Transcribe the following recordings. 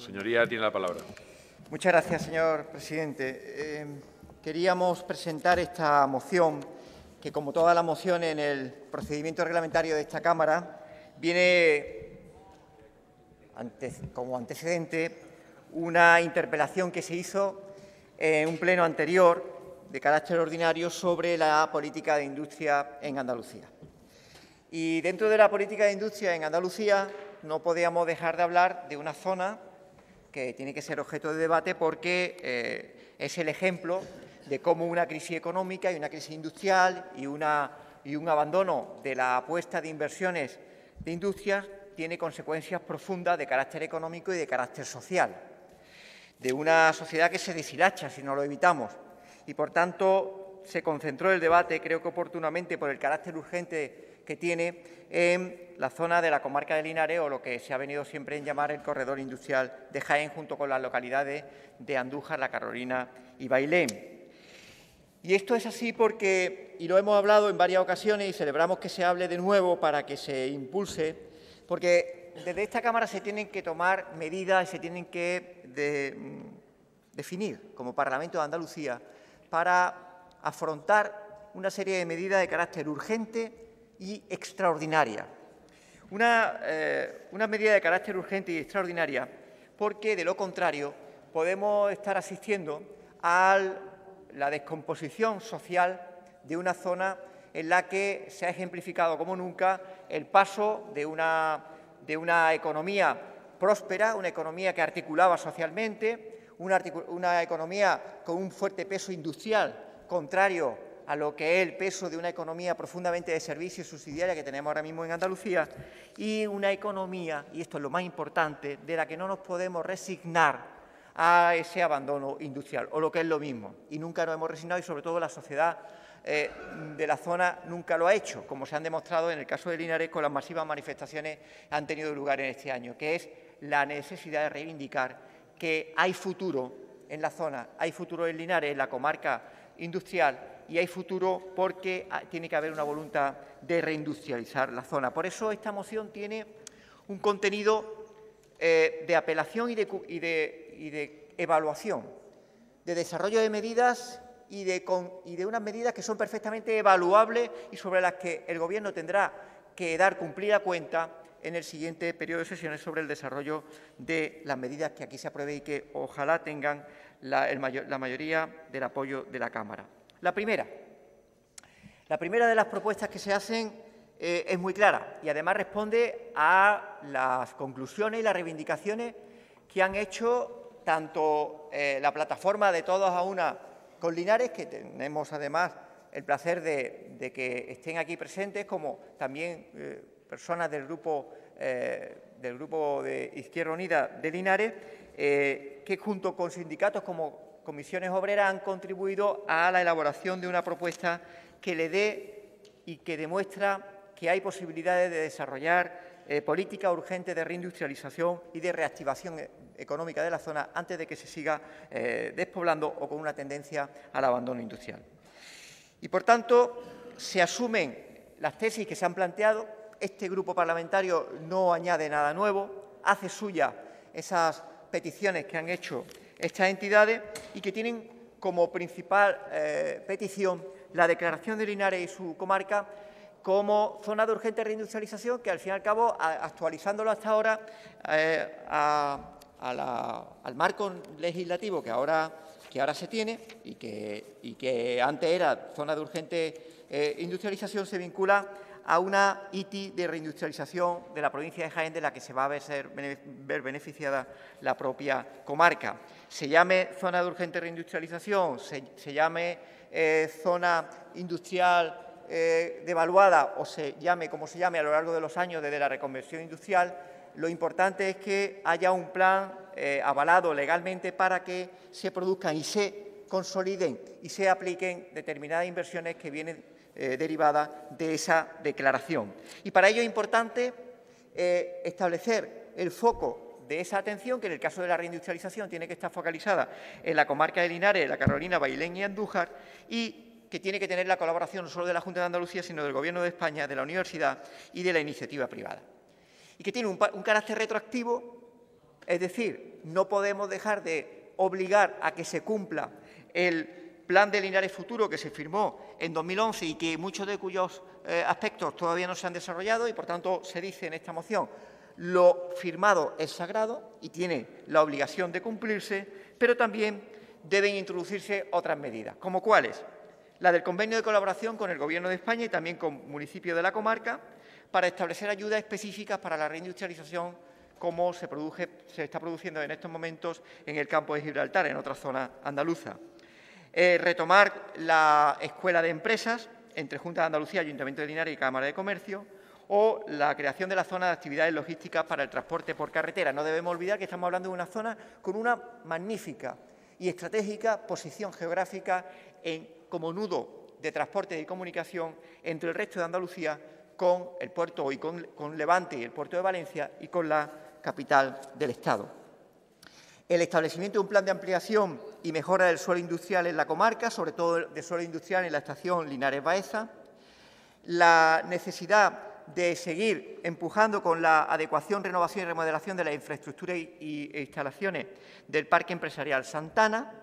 Señoría, tiene la palabra. Muchas gracias, señor presidente. Queríamos presentar esta moción que, como todas las mociones en el procedimiento reglamentario de esta Cámara, viene como antecedente una interpelación que se hizo en un pleno anterior de carácter ordinario sobre la política de industria en Andalucía. Y dentro de la política de industria en Andalucía no podíamos dejar de hablar de una zona que tiene que ser objeto de debate porque es el ejemplo de cómo una crisis económica y una crisis industrial y un abandono de la apuesta de inversiones de industrias tiene consecuencias profundas de carácter económico y de carácter social, de una sociedad que se deshilacha si no lo evitamos. Y, por tanto, se concentró el debate, creo que oportunamente, por el carácter urgente que tiene en la zona de la comarca de Linares, o lo que se ha venido siempre en llamar el corredor industrial de Jaén, junto con las localidades de Andújar, La Carolina y Bailén. Y esto es así porque, y lo hemos hablado en varias ocasiones y celebramos que se hable de nuevo para que se impulse, porque desde esta Cámara se tienen que tomar medidas y se tienen que definir como Parlamento de Andalucía para afrontar una serie de medidas de carácter urgente y extraordinaria. Una medida de carácter urgente y extraordinaria porque, de lo contrario, podemos estar asistiendo a la descomposición social de una zona en la que se ha ejemplificado como nunca el paso de una economía próspera, una economía que articulaba socialmente, una economía con un fuerte peso industrial, contrario a lo que es el peso de una economía profundamente de servicios subsidiaria que tenemos ahora mismo en Andalucía, y una economía, y esto es lo más importante, de la que no nos podemos resignar a ese abandono industrial, o lo que es lo mismo, y nunca nos hemos resignado, y sobre todo la sociedad de la zona nunca lo ha hecho, como se han demostrado en el caso de Linares con las masivas manifestaciones que han tenido lugar en este año, que es la necesidad de reivindicar que hay futuro en la zona, hay futuro en Linares, en la comarca industrial, y hay futuro porque tiene que haber una voluntad de reindustrializar la zona. Por eso esta moción tiene un contenido de apelación y de evaluación, de desarrollo de medidas y de unas medidas que son perfectamente evaluables y sobre las que el Gobierno tendrá que dar cumplida cuenta en el siguiente periodo de sesiones sobre el desarrollo de las medidas que aquí se aprueben y que ojalá tengan la mayoría del apoyo de la Cámara. La primera de las propuestas que se hacen es muy clara y además responde a las conclusiones y las reivindicaciones que han hecho tanto la plataforma de Todos a Una con Linares, que tenemos además el placer de que estén aquí presentes, como también personas del grupo de Izquierda Unida de Linares, que junto con sindicatos como Comisiones Obreras han contribuido a la elaboración de una propuesta que le dé y que demuestra que hay posibilidades de desarrollar políticas urgentes de reindustrialización y de reactivación económica de la zona antes de que se siga despoblando o con una tendencia al abandono industrial. Y, por tanto, se asumen las tesis que se han planteado. Este grupo parlamentario no añade nada nuevo, hace suya esas peticiones que han hecho estas entidades y que tienen como principal petición la declaración de Linares y su comarca como zona de urgente reindustrialización, que al fin y al cabo, actualizándolo hasta ahora al marco legislativo que ahora se tiene y que antes era zona de urgente industrialización, se vincula a una ITI de reindustrialización de la provincia de Jaén, de la que se va a ver beneficiada la propia comarca. Se llame zona de urgente reindustrialización, se llame zona industrial devaluada o se llame como se llame a lo largo de los años desde la reconversión industrial, lo importante es que haya un plan avalado legalmente para que se produzcan y se consoliden y se apliquen determinadas inversiones que vienen derivadas de esa declaración. Y para ello es importante establecer el foco de esa atención, que en el caso de la reindustrialización tiene que estar focalizada en la comarca de Linares, La Carolina, Bailén y Andújar, y que tiene que tener la colaboración no solo de la Junta de Andalucía, sino del Gobierno de España, de la universidad y de la iniciativa privada. Y que tiene un carácter retroactivo, es decir, no podemos dejar de obligar a que se cumpla el Plan de Linares Futuro que se firmó en 2011 y que muchos de cuyos aspectos todavía no se han desarrollado y, por tanto, se dice en esta moción, lo firmado es sagrado y tiene la obligación de cumplirse, pero también deben introducirse otras medidas, como cuáles. La del convenio de colaboración con el Gobierno de España y también con municipios de la comarca para establecer ayudas específicas para la reindustrialización como se está produciendo en estos momentos en el campo de Gibraltar, en otra zona andaluza. Retomar la escuela de empresas entre Junta de Andalucía, Ayuntamiento de Linares y Cámara de Comercio, o la creación de la zona de actividades logísticas para el transporte por carretera. No debemos olvidar que estamos hablando de una zona con una magnífica y estratégica posición geográfica como nudo de transporte y comunicación entre el resto de Andalucía con el puerto y con Levante y el puerto de Valencia y con la capital del Estado. El establecimiento de un plan de ampliación y mejora del suelo industrial en la comarca, sobre todo de suelo industrial en la estación Linares-Baeza. La necesidad de seguir empujando con la adecuación, renovación y remodelación de la infraestructura e instalaciones del Parque Empresarial Santana,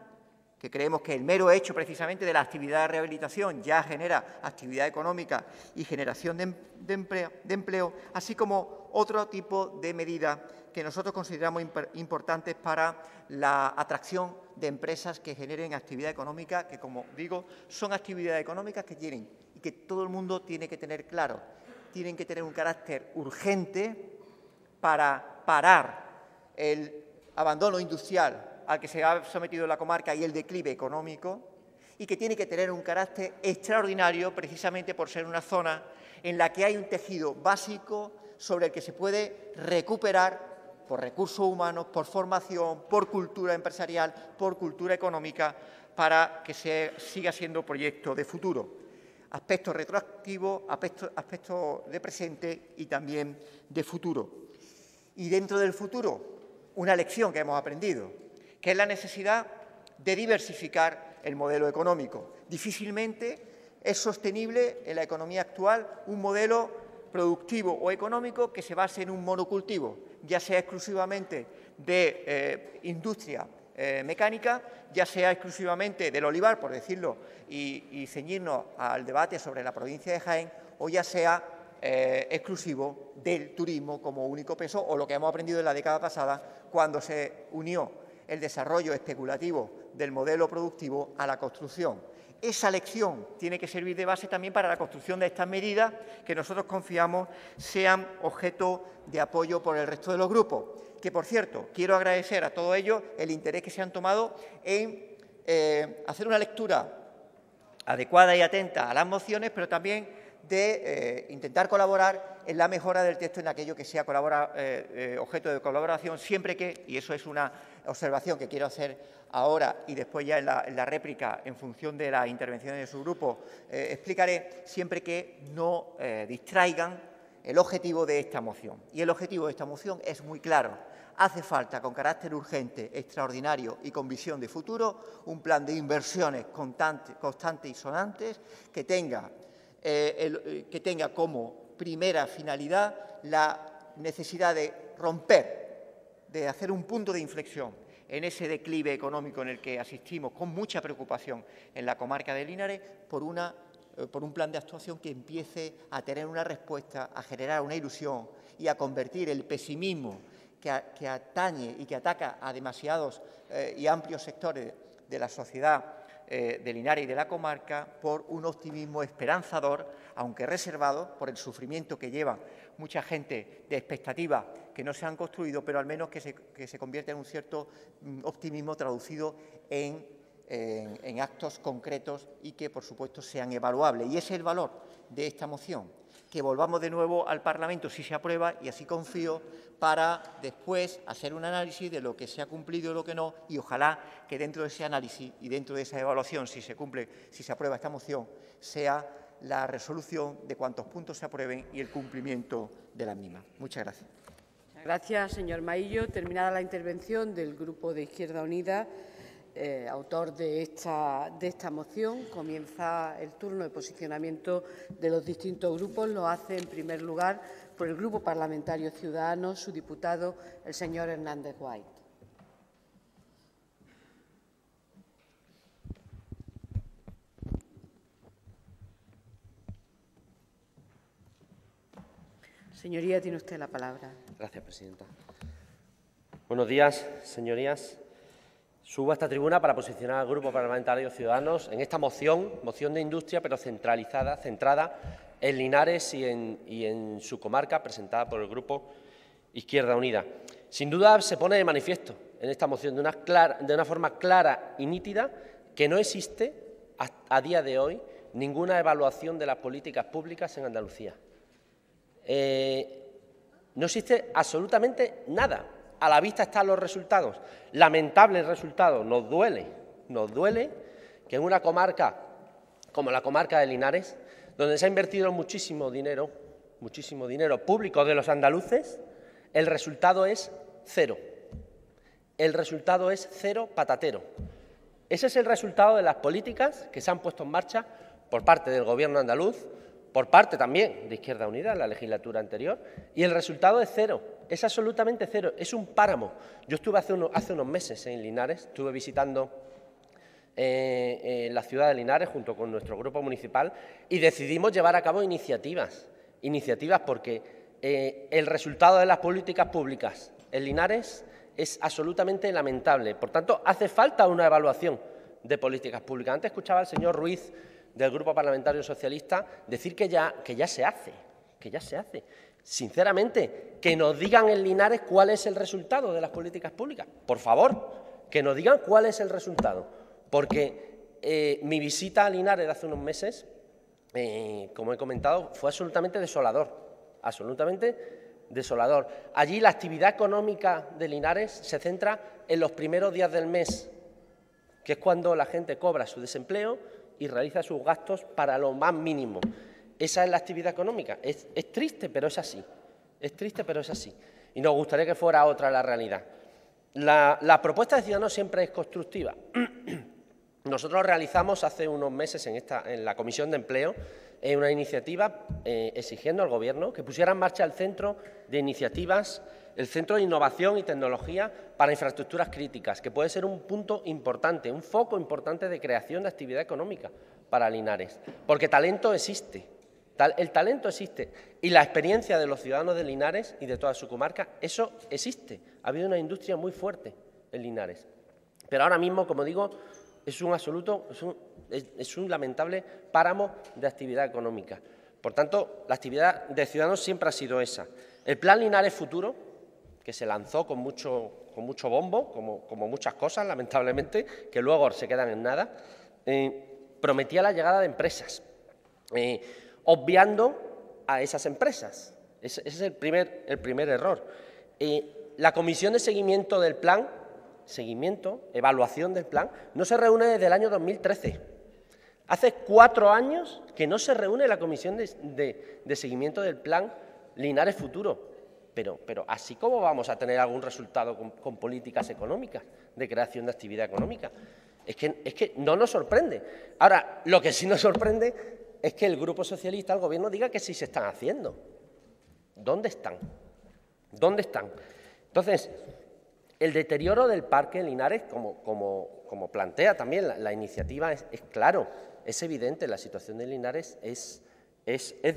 que creemos que el mero hecho precisamente de la actividad de rehabilitación ya genera actividad económica y generación de empleo, así como otro tipo de medidas que nosotros consideramos importantes para la atracción de empresas que generen actividad económica, que, como digo, son actividades económicas que tienen y que todo el mundo tiene que tener claro. Tienen que tener un carácter urgente para parar el abandono industrial al que se ha sometido la comarca y el declive económico, y que tiene que tener un carácter extraordinario precisamente por ser una zona en la que hay un tejido básico sobre el que se puede recuperar por recursos humanos, por formación, por cultura empresarial, por cultura económica, para que siga siendo proyecto de futuro. Aspectos retroactivos, aspectos de presente y también de futuro. Y dentro del futuro, una lección que hemos aprendido, que es la necesidad de diversificar el modelo económico. Difícilmente es sostenible en la economía actual un modelo productivo o económico que se base en un monocultivo, ya sea exclusivamente de industria mecánica, ya sea exclusivamente del olivar, por decirlo, y ceñirnos al debate sobre la provincia de Jaén, o ya sea exclusivo del turismo como único peso, o lo que hemos aprendido en la década pasada, cuando se unió el desarrollo especulativo del modelo productivo a la construcción. Esa lección tiene que servir de base también para la construcción de estas medidas que nosotros confiamos sean objeto de apoyo por el resto de los grupos. Que, por cierto, quiero agradecer a todos ellos el interés que se han tomado en hacer una lectura adecuada y atenta a las mociones, pero también de intentar colaborar en la mejora del texto en aquello que sea objeto de colaboración, siempre que, y eso es una observación que quiero hacer ahora y después ya en la réplica, en función de las intervenciones de su grupo, explicaré, siempre que no distraigan el objetivo de esta moción. Y el objetivo de esta moción es muy claro. Hace falta, con carácter urgente, extraordinario y con visión de futuro, un plan de inversiones constantes y sonantes que tenga como primera finalidad la necesidad de romper, de hacer un punto de inflexión en ese declive económico en el que asistimos con mucha preocupación en la comarca de Linares por un plan de actuación que empiece a tener una respuesta, a generar una ilusión y a convertir el pesimismo que atañe y que ataca a demasiados y amplios sectores de la sociedad de Linares y de la comarca por un optimismo esperanzador, aunque reservado por el sufrimiento que lleva mucha gente de expectativas que no se han construido, pero al menos que se convierta en un cierto optimismo traducido en actos concretos y que, por supuesto, sean evaluables. Y ese es el valor de esta moción, que volvamos de nuevo al Parlamento si se aprueba, y así confío, para después hacer un análisis de lo que se ha cumplido y lo que no, y ojalá que dentro de ese análisis y dentro de esa evaluación, si se aprueba esta moción, sea la resolución de cuántos puntos se aprueben y el cumplimiento de las mismas. Muchas gracias. Gracias, señor Maillo. Terminada la intervención del Grupo de Izquierda Unida, autor de esta moción, comienza el turno de posicionamiento de los distintos grupos. Lo hace, en primer lugar, por el Grupo Parlamentario Ciudadanos, su diputado, el señor Hernández White. Señoría, tiene usted la palabra. Gracias, presidenta. Buenos días, señorías. Subo a esta tribuna para posicionar al Grupo Parlamentario Ciudadanos en esta moción de industria, pero centrada en Linares y en su comarca, presentada por el Grupo Izquierda Unida. Sin duda se pone de manifiesto en esta moción de una forma clara y nítida que no existe a día de hoy ninguna evaluación de las políticas públicas en Andalucía. No existe absolutamente nada. A la vista están los resultados. Lamentables resultados. Nos duele que en una comarca como la comarca de Linares, donde se ha invertido muchísimo dinero público de los andaluces, el resultado es cero. El resultado es cero patatero. Ese es el resultado de las políticas que se han puesto en marcha por parte del Gobierno andaluz, por parte también de Izquierda Unida en la legislatura anterior, y el resultado es cero, es absolutamente cero, es un páramo. Yo estuve hace unos meses en Linares, estuve visitando la ciudad de Linares junto con nuestro grupo municipal y decidimos llevar a cabo iniciativas porque el resultado de las políticas públicas en Linares es absolutamente lamentable. Por tanto, hace falta una evaluación de políticas públicas. Antes escuchaba al señor Ruiz, del Grupo Parlamentario Socialista, decir que ya se hace. Sinceramente, que nos digan en Linares cuál es el resultado de las políticas públicas. Por favor, que nos digan cuál es el resultado. Porque mi visita a Linares de hace unos meses, como he comentado, fue absolutamente desolador. Allí la actividad económica de Linares se centra en los primeros días del mes, que es cuando la gente cobra su desempleo y realiza sus gastos para lo más mínimo. Esa es la actividad económica. Es triste, pero es así. Y nos gustaría que fuera otra la realidad. La propuesta de Ciudadanos siempre es constructiva. Nosotros realizamos hace unos meses en la Comisión de Empleo una iniciativa exigiendo al Gobierno que pusiera en marcha el Centro de Iniciativas, el Centro de Innovación y Tecnología para Infraestructuras Críticas, que puede ser un punto importante, un foco importante de creación de actividad económica para Linares, porque talento existe, el talento existe y la experiencia de los ciudadanos de Linares y de toda su comarca, eso existe. Ha habido una industria muy fuerte en Linares, pero ahora mismo, como digo, es un lamentable páramo de actividad económica. Por tanto, la actividad de Ciudadanos siempre ha sido esa. El Plan Linares Futuro, que se lanzó con mucho bombo, como muchas cosas, lamentablemente, que luego se quedan en nada, prometía la llegada de empresas, obviando a esas empresas. Ese es el primer error. La Comisión de Seguimiento del Plan, evaluación del plan, no se reúne desde el año 2013. Hace 4 años que no se reúne la Comisión de Seguimiento del Plan Linares Futuro. Pero así como vamos a tener algún resultado con políticas económicas, de creación de actividad económica. Es que no nos sorprende. Ahora, lo que sí nos sorprende es que el Grupo Socialista, el Gobierno, diga que sí se están haciendo. ¿Dónde están? Entonces, el deterioro del parque Linares, como plantea también la iniciativa, es claro, es evidente, la situación de Linares es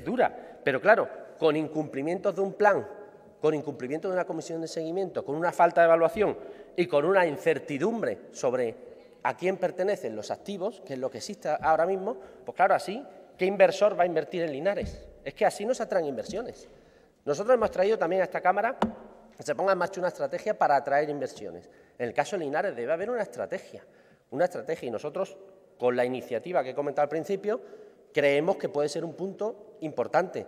dura. Pero claro, con incumplimientos de un plan, con incumplimiento de una comisión de seguimiento, con una falta de evaluación y con una incertidumbre sobre a quién pertenecen los activos, que es lo que existe ahora mismo, pues claro, así, ¿qué inversor va a invertir en Linares? Es que así no se atraen inversiones. Nosotros hemos traído también a esta Cámara que se ponga en marcha una estrategia para atraer inversiones. En el caso de Linares debe haber una estrategia, y nosotros, con la iniciativa que he comentado al principio, creemos que puede ser un punto importante.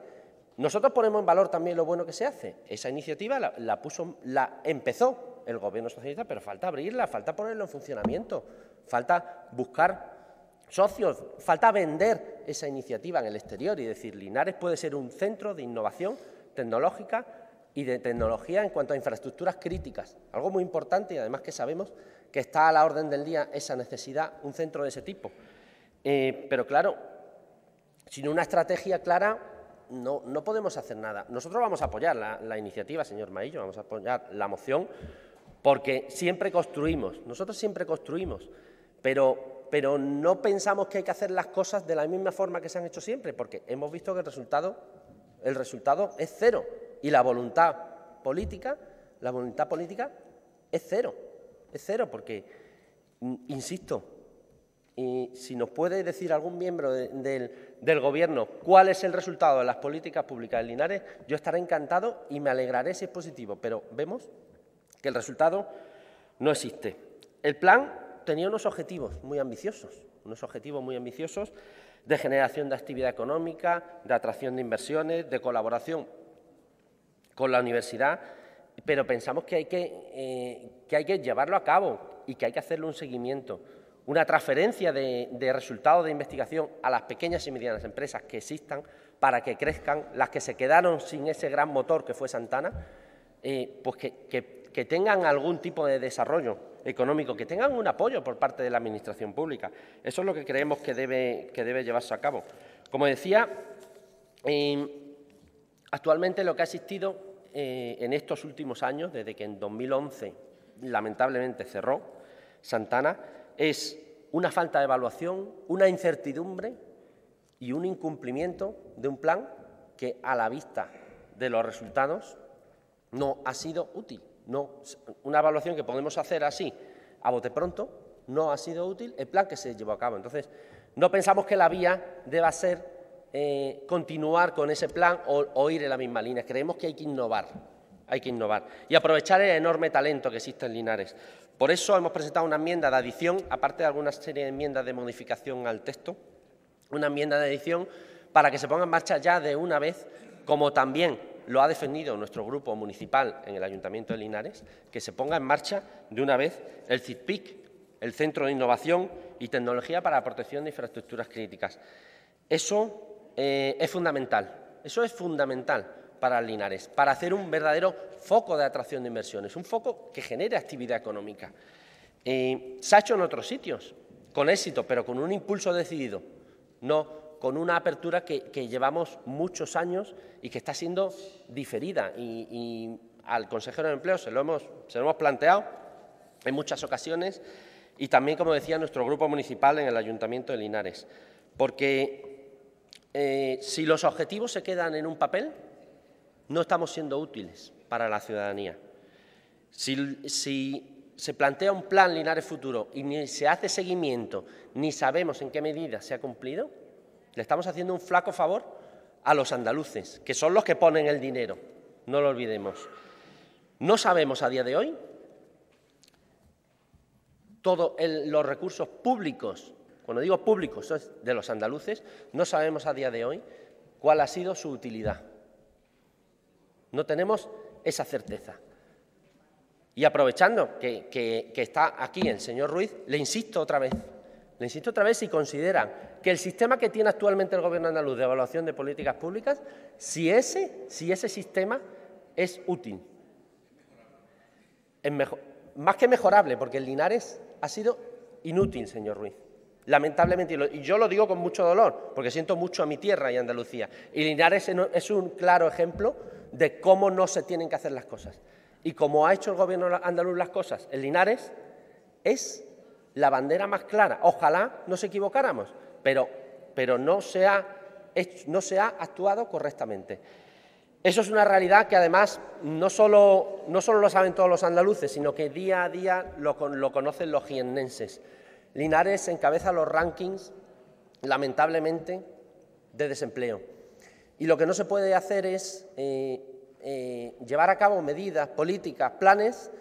Nosotros ponemos en valor también lo bueno que se hace. Esa iniciativa la empezó el Gobierno socialista, pero falta abrirla, falta ponerlo en funcionamiento, falta buscar socios, falta vender esa iniciativa en el exterior y decir, Linares puede ser un centro de innovación tecnológica y de tecnología en cuanto a infraestructuras críticas, algo muy importante y además que sabemos que está a la orden del día esa necesidad, un centro de ese tipo. Pero claro, sin una estrategia clara no podemos hacer nada. Nosotros vamos a apoyar la iniciativa, señor Maillo, vamos a apoyar la moción, porque nosotros siempre construimos, pero no pensamos que hay que hacer las cosas de la misma forma que se han hecho siempre, porque hemos visto que el resultado es cero. y la voluntad política es cero, porque, insisto, y si nos puede decir algún miembro del Gobierno cuál es el resultado de las políticas públicas en Linares, yo estaré encantado y me alegraré si es positivo, pero vemos que el resultado no existe. El plan tenía unos objetivos muy ambiciosos de generación de actividad económica, de atracción de inversiones, de colaboración con la universidad, pero pensamos que hay que llevarlo a cabo y que hay que hacerle un seguimiento, una transferencia de resultados de investigación a las pequeñas y medianas empresas que existan para que crezcan, las que se quedaron sin ese gran motor que fue Santana, pues que tengan algún tipo de desarrollo económico, que tengan un apoyo por parte de la Administración pública. Eso es lo que creemos que debe llevarse a cabo. Como decía, actualmente lo que ha existido en estos últimos años, desde que en 2011 lamentablemente cerró Santana, es una falta de evaluación, una incertidumbre y un incumplimiento de un plan que, a la vista de los resultados, no ha sido útil. Una evaluación que podemos hacer así, a bote pronto, no ha sido útil el plan que se llevó a cabo. Entonces, no pensamos que la vía deba ser continuar con ese plan o ir en la misma línea. Creemos que hay que innovar y aprovechar el enorme talento que existe en Linares. Por eso hemos presentado una enmienda de adición, aparte de alguna serie de enmiendas de modificación al texto, una enmienda de adición para que se ponga en marcha ya de una vez, como también lo ha defendido nuestro grupo municipal en el Ayuntamiento de Linares, que se ponga en marcha de una vez el CITPIC, el Centro de Innovación y Tecnología para la Protección de Infraestructuras Críticas. Eso es fundamental para Linares, para hacer un verdadero foco de atracción de inversiones, un foco que genere actividad económica. Se ha hecho en otros sitios, con éxito, pero con un impulso decidido, no con una apertura que llevamos muchos años y que está siendo diferida. Y al consejero de Empleo se lo hemos planteado en muchas ocasiones y también, como decía, nuestro grupo municipal en el Ayuntamiento de Linares. Porque si los objetivos se quedan en un papel, no estamos siendo útiles para la ciudadanía. Si se plantea un plan Linares Futuro y ni se hace seguimiento, ni sabemos en qué medida se ha cumplido, le estamos haciendo un flaco favor a los andaluces, que son los que ponen el dinero, no lo olvidemos. No sabemos a día de hoy todos los recursos públicos, cuando digo públicos, es de los andaluces, no sabemos a día de hoy cuál ha sido su utilidad. No tenemos esa certeza. Y aprovechando que está aquí el señor Ruiz, le insisto otra vez si consideran que el sistema que tiene actualmente el Gobierno andaluz de evaluación de políticas públicas, si ese sistema es útil. Más que mejorable, porque en Linares ha sido inútil, señor Ruiz. Lamentablemente, y yo lo digo con mucho dolor, porque siento mucho a mi tierra y a Andalucía. Y Linares es un claro ejemplo de cómo no se tienen que hacer las cosas. Y como ha hecho el Gobierno andaluz las cosas, en Linares es la bandera más clara. Ojalá nos equivocáramos, pero no se ha actuado correctamente. Eso es una realidad que, además, no solo lo saben todos los andaluces, sino que día a día lo conocen los jiennenses. Linares encabeza los rankings, lamentablemente, de desempleo. Y lo que no se puede hacer es llevar a cabo medidas, políticas, planes,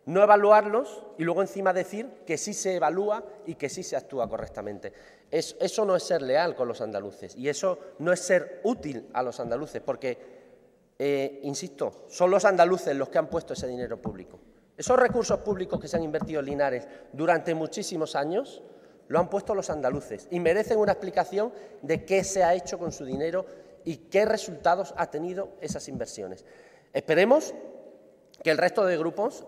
no evaluarlos y luego encima decir que sí se evalúa y que sí se actúa correctamente. Eso no es ser leal con los andaluces y eso no es ser útil a los andaluces, porque, insisto, son los andaluces los que han puesto ese dinero público. Esos recursos públicos que se han invertido en Linares durante muchísimos años lo han puesto los andaluces y merecen una explicación de qué se ha hecho con su dinero y qué resultados ha tenido esas inversiones. Esperemos que el resto de grupos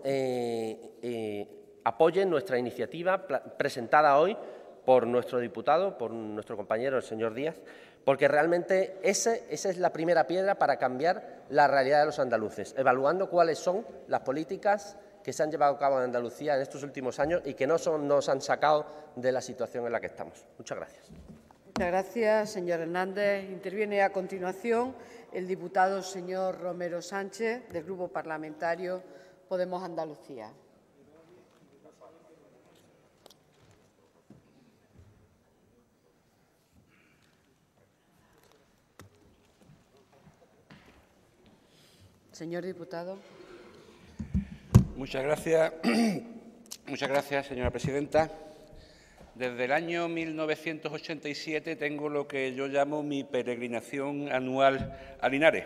apoyen nuestra iniciativa presentada hoy por nuestro diputado, por nuestro compañero, el señor Díaz, porque realmente esa es la primera piedra para cambiar la realidad de los andaluces, evaluando cuáles son las políticas que se han llevado a cabo en Andalucía en estos últimos años y que nos han sacado de la situación en la que estamos. Muchas gracias. Muchas gracias, señor Hernández. Interviene a continuación el diputado señor Romero Sánchez, del Grupo Parlamentario Podemos Andalucía. Señor diputado. Muchas gracias. Muchas gracias, señora presidenta. Desde el año 1987 tengo lo que yo llamo mi peregrinación anual a Linares.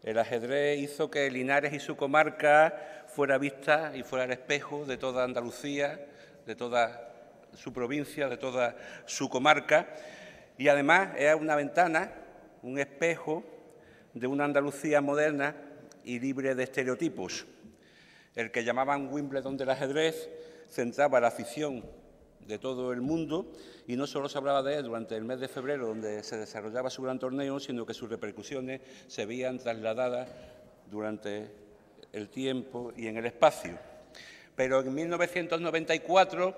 El ajedrez hizo que Linares y su comarca fuera vista y fuera el espejo de toda Andalucía, de toda su provincia, de toda su comarca. Y además es una ventana, un espejo de una Andalucía moderna y libre de estereotipos. El que llamaban Wimbledon del ajedrez centraba la afición de todo el mundo y no solo se hablaba de él durante el mes de febrero, donde se desarrollaba su gran torneo, sino que sus repercusiones se veían trasladadas durante el tiempo y en el espacio. Pero en 1994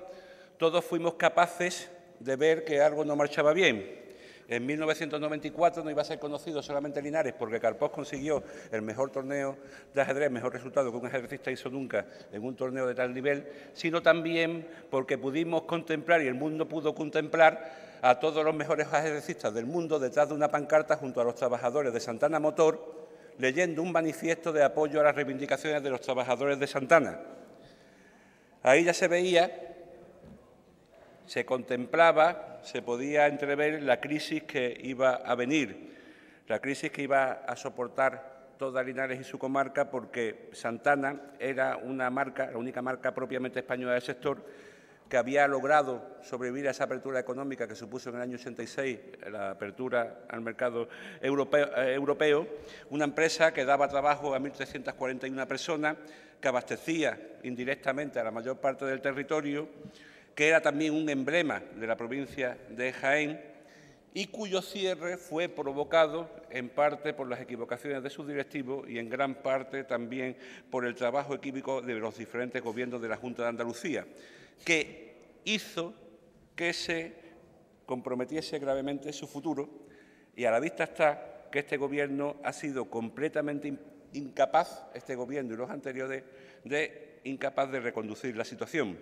todos fuimos capaces de ver que algo no marchaba bien. En 1994 no iba a ser conocido solamente Linares porque Karpov consiguió el mejor torneo de ajedrez, el mejor resultado que un ajedrecista hizo nunca en un torneo de tal nivel, sino también porque pudimos contemplar y el mundo pudo contemplar a todos los mejores ajedrecistas del mundo detrás de una pancarta junto a los trabajadores de Santana Motor, leyendo un manifiesto de apoyo a las reivindicaciones de los trabajadores de Santana. Ahí ya se veía, se contemplaba, se podía entrever la crisis que iba a venir, la crisis que iba a soportar toda Linares y su comarca, porque Santana era una marca, la única marca propiamente española del sector, que había logrado sobrevivir a esa apertura económica que supuso en el año 86 la apertura al mercado europeo, una empresa que daba trabajo a 1.341 personas, que abastecía indirectamente a la mayor parte del territorio, que era también un emblema de la provincia de Jaén y cuyo cierre fue provocado en parte por las equivocaciones de sus directivos y en gran parte también por el trabajo equívoco de los diferentes gobiernos de la Junta de Andalucía, que hizo que se comprometiese gravemente su futuro, y a la vista está que este Gobierno ha sido completamente incapaz, este Gobierno y los anteriores, incapaz de reconducir la situación.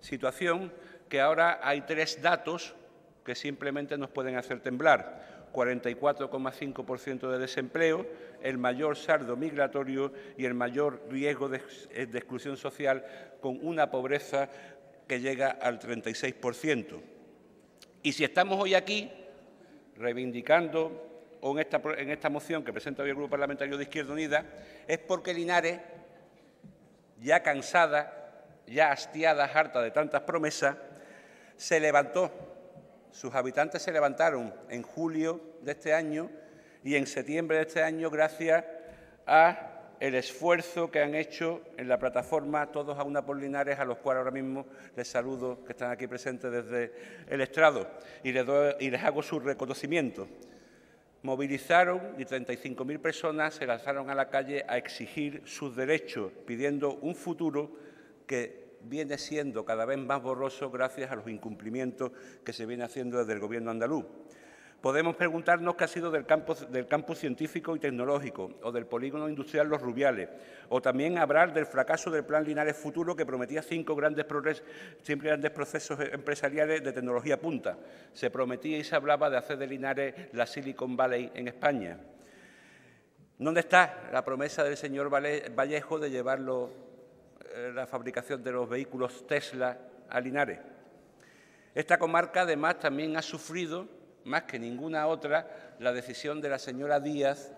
Situación que ahora hay tres datos que simplemente nos pueden hacer temblar: 44,5% de desempleo, el mayor saldo migratorio y el mayor riesgo de exclusión social, con una pobreza que llega al 36%. Y si estamos hoy aquí reivindicando en esta moción que presenta hoy el Grupo Parlamentario de Izquierda Unida, es porque Linares, ya cansada, ya hastiada, harta de tantas promesas, se levantó. Sus habitantes se levantaron en julio de este año y en septiembre de este año gracias al esfuerzo que han hecho en la plataforma Todos a una por Linares, a los cuales ahora mismo les saludo, que están aquí presentes desde el estrado, y les hago su reconocimiento. Movilizaron y 35.000 personas se lanzaron a la calle a exigir sus derechos, pidiendo un futuro que viene siendo cada vez más borroso gracias a los incumplimientos que se viene haciendo desde el Gobierno andaluz. Podemos preguntarnos qué ha sido del campus científico y tecnológico o del polígono industrial Los Rubiales, o también hablar del fracaso del Plan Linares Futuro, que prometía 5 grandes procesos empresariales de tecnología punta. Se prometía y se hablaba de hacer de Linares la Silicon Valley en España. ¿Dónde está la promesa del señor Vallejo de llevarlo la fabricación de los vehículos Tesla a Linares? Esta comarca, además, también ha sufrido, más que ninguna otra, la decisión de la señora Díaz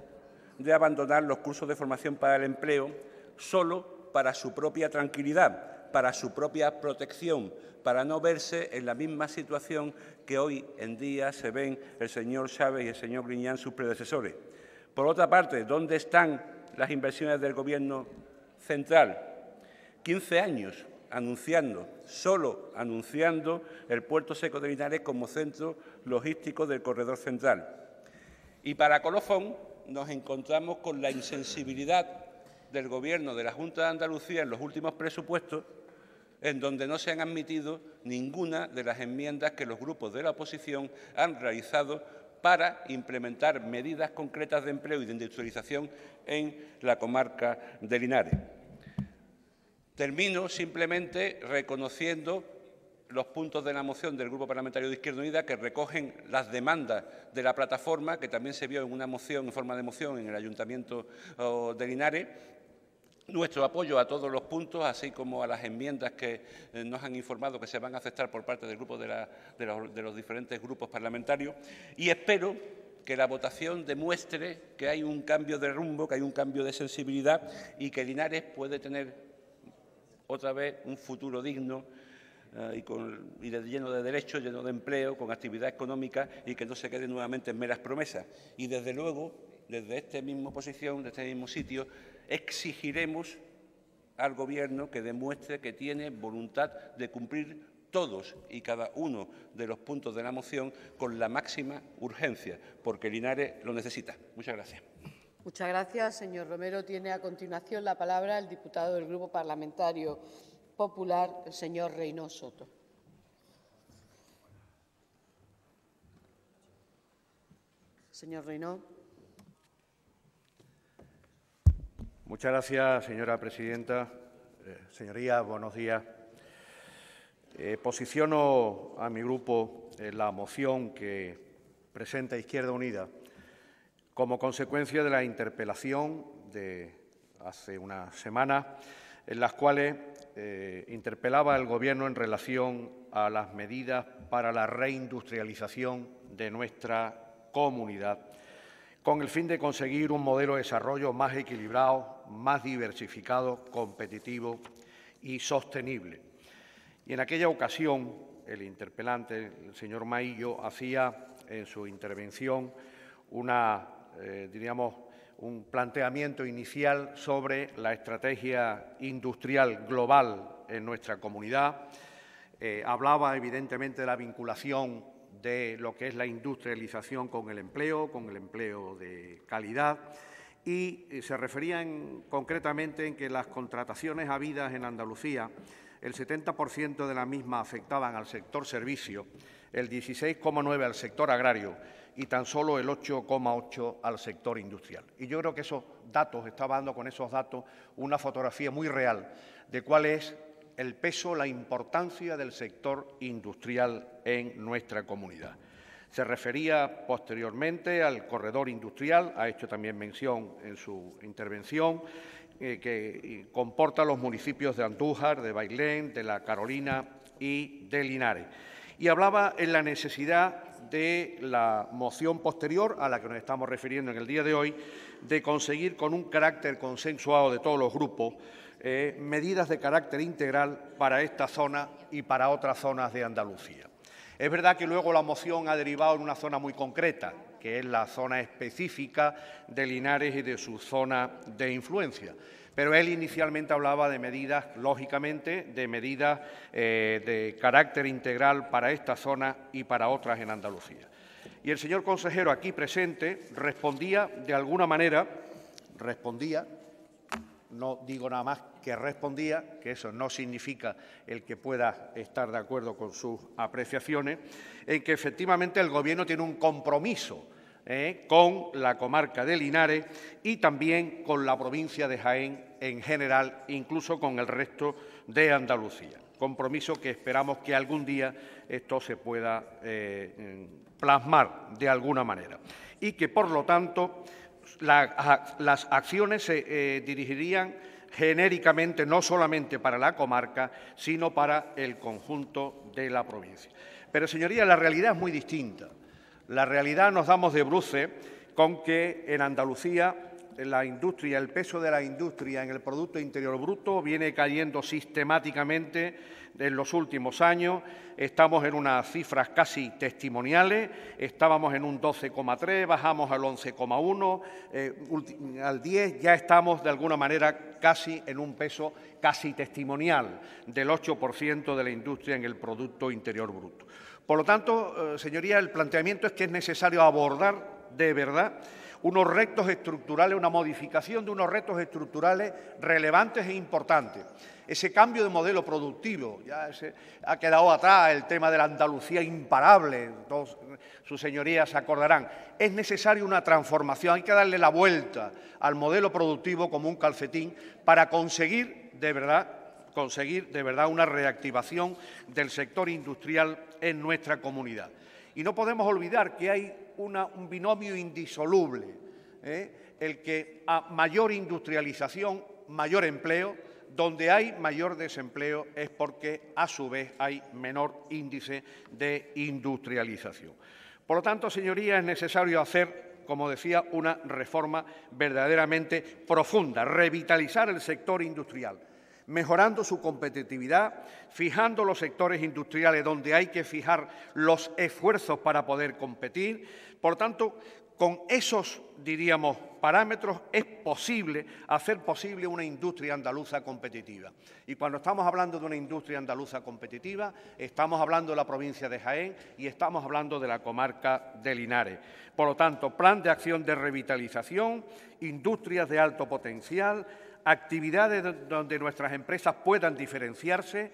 de abandonar los cursos de formación para el empleo solo para su propia tranquilidad, para su propia protección, para no verse en la misma situación que hoy en día se ven el señor Chávez y el señor Griñán, sus predecesores. Por otra parte, ¿dónde están las inversiones del Gobierno central? 15 años solo anunciando el puerto seco de Linares como centro logístico del corredor central. Y para colofón nos encontramos con la insensibilidad del Gobierno de la Junta de Andalucía en los últimos presupuestos, en donde no se han admitido ninguna de las enmiendas que los grupos de la oposición han realizado para implementar medidas concretas de empleo y de industrialización en la comarca de Linares. Termino simplemente reconociendo los puntos de la moción del Grupo Parlamentario de Izquierda Unida que recogen las demandas de la plataforma, que también se vio en una moción, en forma de moción, en el Ayuntamiento de Linares. Nuestro apoyo a todos los puntos, así como a las enmiendas que nos han informado que se van a aceptar por parte del grupo de los diferentes grupos parlamentarios, y espero que la votación demuestre que hay un cambio de rumbo, que hay un cambio de sensibilidad y que Linares puede tener otra vez un futuro digno lleno de derechos, lleno de empleo, con actividad económica y que no se quede nuevamente en meras promesas. Y desde luego, desde esta misma posición, desde este mismo sitio, exigiremos al Gobierno que demuestre que tiene voluntad de cumplir todos y cada uno de los puntos de la moción con la máxima urgencia, porque Linares lo necesita. Muchas gracias. Muchas gracias, señor Romero. Tiene a continuación la palabra el diputado del Grupo Parlamentario Popular, el señor Reynós Soto. Señor Reynós. Muchas gracias, señora presidenta. Señorías, buenos días. Posiciono a mi grupo en la moción que presenta Izquierda Unida como consecuencia de la interpelación de hace unas semanas, en las cuales interpelaba al Gobierno en relación a las medidas para la reindustrialización de nuestra comunidad, con el fin de conseguir un modelo de desarrollo más equilibrado, más diversificado, competitivo y sostenible. Y en aquella ocasión, el interpelante, el señor Maillo, hacía en su intervención un planteamiento inicial sobre la estrategia industrial global en nuestra comunidad. Hablaba, evidentemente, de la vinculación de lo que es la industrialización con el empleo de calidad, y se refería concretamente en que las contrataciones habidas en Andalucía, el 70% de las mismas afectaban al sector servicio, el 16,9% al sector agrario y tan solo el 8,8% al sector industrial. Y yo creo que esos datos, estaba dando con esos datos una fotografía muy real de cuál es el peso, la importancia del sector industrial en nuestra comunidad. Se refería posteriormente al corredor industrial, ha hecho también mención en su intervención, que comporta los municipios de Andújar, de Bailén, de La Carolina y de Linares. Y hablaba en la necesidad de la moción posterior, a la que nos estamos refiriendo en el día de hoy, de conseguir con un carácter consensuado de todos los grupos medidas de carácter integral para esta zona y para otras zonas de Andalucía. Es verdad que luego la moción ha derivado en una zona muy concreta, que es la zona específica de Linares y de su zona de influencia. Pero él inicialmente hablaba de medidas, lógicamente, de medidas de carácter integral para esta zona y para otras en Andalucía. Y el señor consejero aquí presente respondía de alguna manera, no digo nada más que respondía, que eso no significa el que pueda estar de acuerdo con sus apreciaciones, en que efectivamente el Gobierno tiene un compromiso con la comarca de Linares y también con la provincia de Jaén en general, incluso con el resto de Andalucía. Compromiso que esperamos que algún día esto se pueda plasmar de alguna manera y que, por lo tanto, las acciones se dirigirían genéricamente no solamente para la comarca, sino para el conjunto de la provincia. Pero, señorías, la realidad es muy distinta. La realidad nos damos de bruces con que en Andalucía la industria, el peso de la industria en el Producto Interior Bruto viene cayendo sistemáticamente en los últimos años. Estamos en unas cifras casi testimoniales, estábamos en un 12,3, bajamos al 11,1, al 10, ya estamos de alguna manera casi en un peso casi testimonial del 8% de la industria en el Producto Interior Bruto. Por lo tanto, señorías, el planteamiento es que es necesario abordar de verdad unos retos estructurales, una modificación de unos retos estructurales relevantes e importantes. Ese cambio de modelo productivo, ya se ha quedado atrás el tema de la Andalucía imparable, todos sus señorías se acordarán. Es necesaria una transformación, hay que darle la vuelta al modelo productivo como un calcetín para conseguir de verdad una reactivación del sector industrial en nuestra comunidad. Y no podemos olvidar que hay un binomio indisoluble, el que a mayor industrialización, mayor empleo. Donde hay mayor desempleo es porque, a su vez, hay menor índice de industrialización. Por lo tanto, señorías, es necesario hacer, como decía, una reforma verdaderamente profunda, revitalizar el sector industrial, mejorando su competitividad, fijando los sectores industriales donde hay que fijar los esfuerzos para poder competir. Por tanto, con esos, diríamos, parámetros es posible hacer posible una industria andaluza competitiva. Y cuando estamos hablando de una industria andaluza competitiva, estamos hablando de la provincia de Jaén y estamos hablando de la comarca de Linares. Por lo tanto, plan de acción de revitalización, industrias de alto potencial, actividades donde nuestras empresas puedan diferenciarse,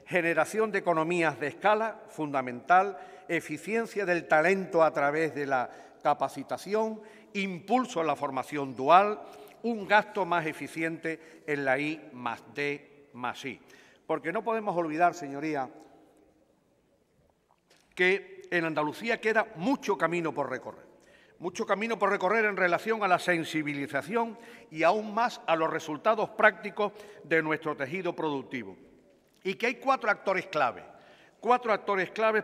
generación de economías de escala, fundamental, eficiencia del talento a través de la capacitación, impulso a la formación dual, un gasto más eficiente en la I+D+I. Porque no podemos olvidar, señoría, que en Andalucía queda mucho camino por recorrer. Mucho camino por recorrer en relación a la sensibilización y aún más a los resultados prácticos de nuestro tejido productivo. Y que hay cuatro actores claves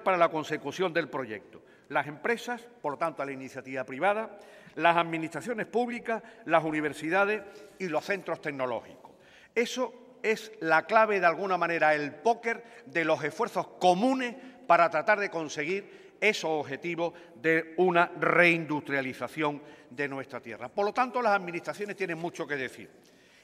para la consecución del proyecto. Las empresas, por lo tanto, la iniciativa privada, las administraciones públicas, las universidades y los centros tecnológicos. Eso es la clave, de alguna manera, el póker de los esfuerzos comunes para tratar de conseguir esos objetivos de una reindustrialización de nuestra tierra. Por lo tanto, las administraciones tienen mucho que decir.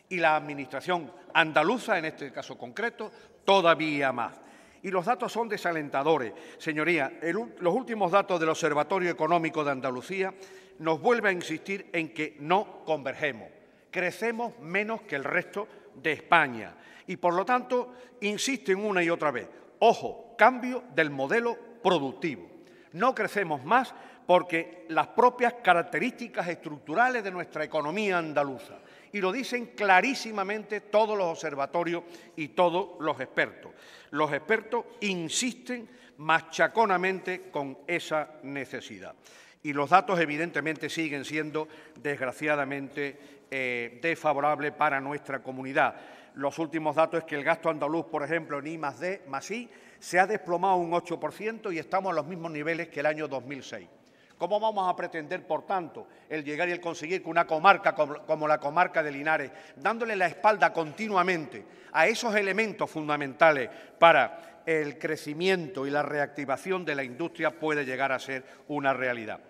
Y la administración andaluza, en este caso concreto, todavía más. Y los datos son desalentadores. Señoría, los últimos datos del Observatorio Económico de Andalucía nos vuelven a insistir en que no convergemos. Crecemos menos que el resto de España. Y, por lo tanto, insisten una y otra vez. Ojo, cambio del modelo productivo. No crecemos más porque las propias características estructurales de nuestra economía andaluza. Y lo dicen clarísimamente todos los observatorios y todos los expertos. Los expertos insisten machaconamente con esa necesidad. Y los datos, evidentemente, siguen siendo, desgraciadamente, desfavorables para nuestra comunidad. Los últimos datos es que el gasto andaluz, por ejemplo, en I+D+I, se ha desplomado un 8% y estamos a los mismos niveles que el año 2006. ¿Cómo vamos a pretender, por tanto, el llegar y el conseguir que una comarca como la comarca de Linares, dándole la espalda continuamente a esos elementos fundamentales para el crecimiento y la reactivación de la industria, puede llegar a ser una realidad?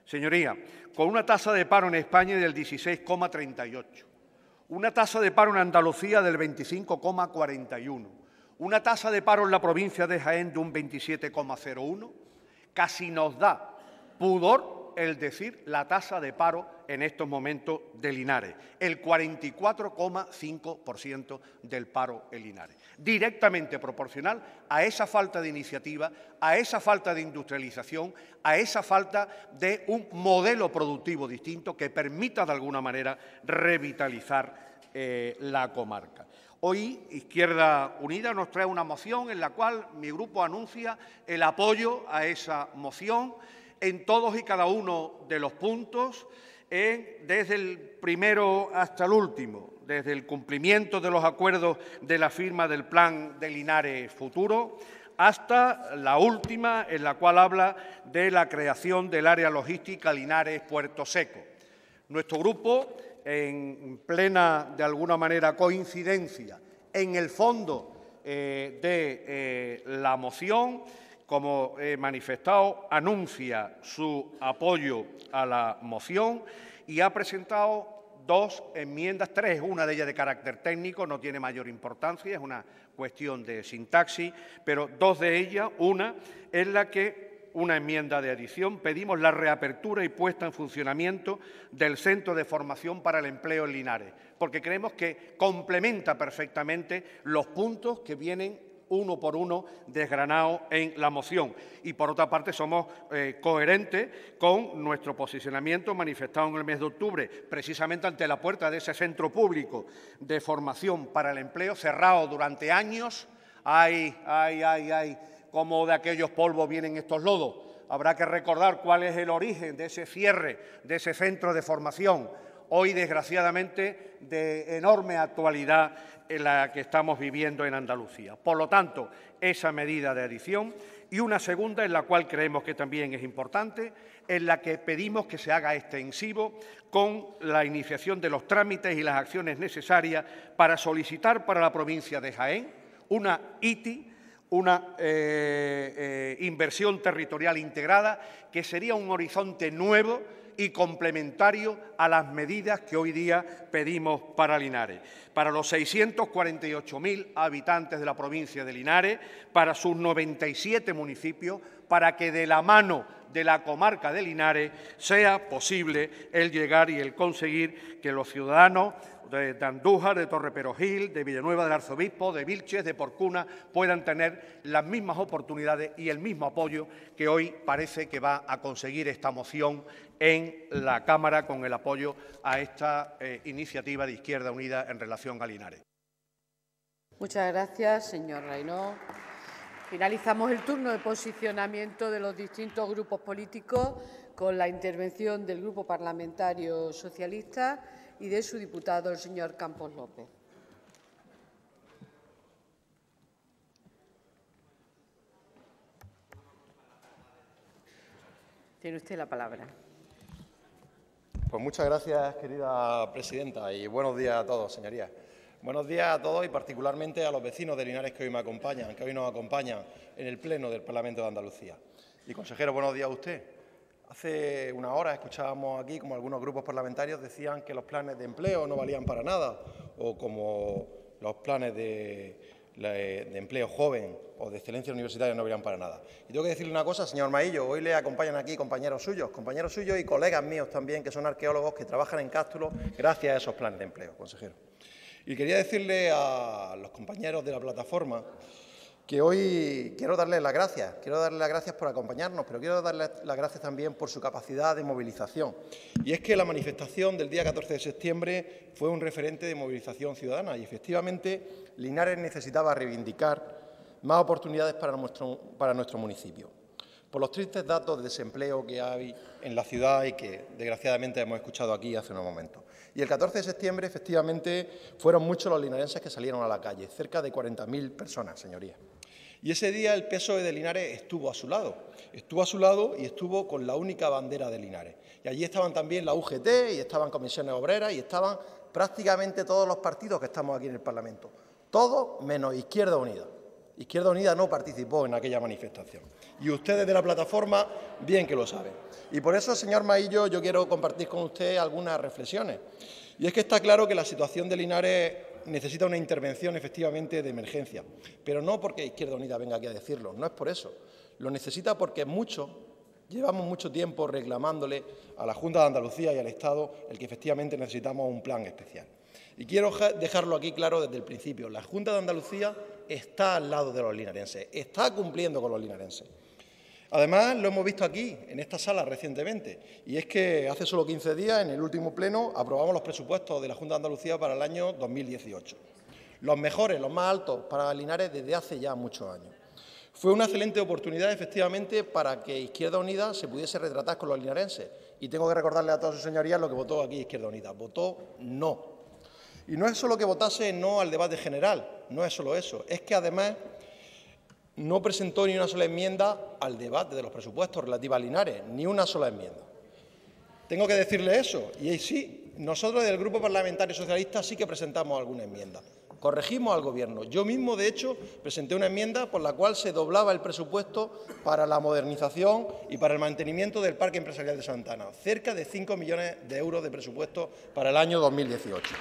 Señoría, con una tasa de paro en España del 16,38, una tasa de paro en Andalucía del 25,41, una tasa de paro en la provincia de Jaén de un 27,01, casi nos da pudor el decir la tasa de paro en estos momentos de Linares, el 44,5% del paro en Linares, directamente proporcional a esa falta de iniciativa, a esa falta de industrialización, a esa falta de un modelo productivo distinto que permita de alguna manera revitalizar la comarca. Hoy Izquierda Unida nos trae una moción en la cual mi grupo anuncia el apoyo a esa moción en todos y cada uno de los puntos, desde el primero hasta el último, desde el cumplimiento de los acuerdos de la firma del Plan de Linares Futuro, hasta la última, en la cual habla de la creación del área logística Linares-Puerto Seco. Nuestro grupo, en plena, de alguna manera, coincidencia en el fondo de la moción, como he manifestado, anuncia su apoyo a la moción y ha presentado dos enmiendas, una de ellas de carácter técnico, no tiene mayor importancia, es una cuestión de sintaxis, pero dos de ellas, una es la que una enmienda de adición, pedimos la reapertura y puesta en funcionamiento del Centro de Formación para el Empleo en Linares, porque creemos que complementa perfectamente los puntos que vienen uno por uno desgranados en la moción. Y, por otra parte, somos coherentes con nuestro posicionamiento manifestado en el mes de octubre, precisamente ante la puerta de ese centro público de formación para el empleo, cerrado durante años. ¡Ay! Cómo de aquellos polvos vienen estos lodos. Habrá que recordar cuál es el origen de ese cierre de ese centro de formación, hoy, desgraciadamente, de enorme actualidad en la que estamos viviendo en Andalucía. Por lo tanto, esa medida de adición y una segunda, en la cual creemos que también es importante, en la que pedimos que se haga extensivo con la iniciación de los trámites y las acciones necesarias para solicitar para la provincia de Jaén una ITI, una inversión territorial integrada, que sería un horizonte nuevo y complementario a las medidas que hoy día pedimos para Linares, para los 648.000 habitantes de la provincia de Linares, para sus 97 municipios, para que de la mano de la comarca de Linares sea posible el llegar y el conseguir que los ciudadanos de Andújar, de Torreperogil, de Villanueva del Arzobispo, de Vilches, de Porcuna, puedan tener las mismas oportunidades y el mismo apoyo que hoy parece que va a conseguir esta moción en la Cámara con el apoyo a esta iniciativa de Izquierda Unida en relación a Linares. Muchas gracias, señor Reynó. Finalizamos el turno de posicionamiento de los distintos grupos políticos con la intervención del Grupo Parlamentario Socialista y de su diputado, el señor Campos López. Tiene usted la palabra. Pues muchas gracias, querida presidenta, y buenos días a todos, señorías. Buenos días a todos y particularmente a los vecinos de Linares que hoy me acompañan, que hoy nos acompañan en el Pleno del Parlamento de Andalucía. Y, consejero, buenos días a usted. Hace una hora escuchábamos aquí como algunos grupos parlamentarios decían que los planes de empleo no valían para nada, o como los planes de empleo joven o de excelencia universitaria no valían para nada. Y tengo que decirle una cosa, señor Maillo, hoy le acompañan aquí compañeros suyos y colegas míos también, que son arqueólogos que trabajan en Cástulo gracias a esos planes de empleo, consejero. Y quería decirle a los compañeros de la plataforma que hoy quiero darles las gracias por acompañarnos, pero quiero darles las gracias también por su capacidad de movilización. Y es que la manifestación del día 14 de septiembre fue un referente de movilización ciudadana y, efectivamente, Linares necesitaba reivindicar más oportunidades para nuestro municipio. Por los tristes datos de desempleo que hay en la ciudad y que, desgraciadamente, hemos escuchado aquí hace unos momentos. Y el 14 de septiembre, efectivamente, fueron muchos los linarenses que salieron a la calle, cerca de 40.000 personas, señorías. Y ese día el PSOE de Linares estuvo a su lado y estuvo con la única bandera de Linares. Y allí estaban también la UGT y estaban comisiones obreras y estaban prácticamente todos los partidos que estamos aquí en el Parlamento. Todos menos Izquierda Unida. Izquierda Unida no participó en aquella manifestación. Y ustedes de la plataforma bien que lo saben. Y por eso, señor Maillo, yo quiero compartir con usted algunas reflexiones. Y es que está claro que la situación de Linares necesita una intervención efectivamente de emergencia, pero no porque Izquierda Unida venga aquí a decirlo, no es por eso. Lo necesita porque llevamos mucho tiempo reclamándole a la Junta de Andalucía y al Estado el que efectivamente necesitamos un plan especial. Y quiero dejarlo aquí claro desde el principio. La Junta de Andalucía está al lado de los linarenses, está cumpliendo con los linarenses. Además, lo hemos visto aquí, en esta sala, recientemente, y es que hace solo 15 días, en el último pleno, aprobamos los presupuestos de la Junta de Andalucía para el año 2018. Los mejores, los más altos para Linares desde hace ya muchos años. Fue una excelente oportunidad, efectivamente, para que Izquierda Unida se pudiese retratar con los linarenses. Y tengo que recordarle a todas sus señorías lo que votó aquí Izquierda Unida. Votó no. Y no es solo que votase no al debate general, no es solo eso, es que además no presentó ni una sola enmienda al debate de los presupuestos relativa a Linares, ni una sola enmienda. Tengo que decirle eso, y sí, nosotros del Grupo Parlamentario Socialista sí que presentamos alguna enmienda. Corregimos al Gobierno. Yo mismo, de hecho, presenté una enmienda por la cual se doblaba el presupuesto para la modernización y para el mantenimiento del Parque Empresarial de Santa Ana, cerca de 5 millones de euros de presupuesto para el año 2018.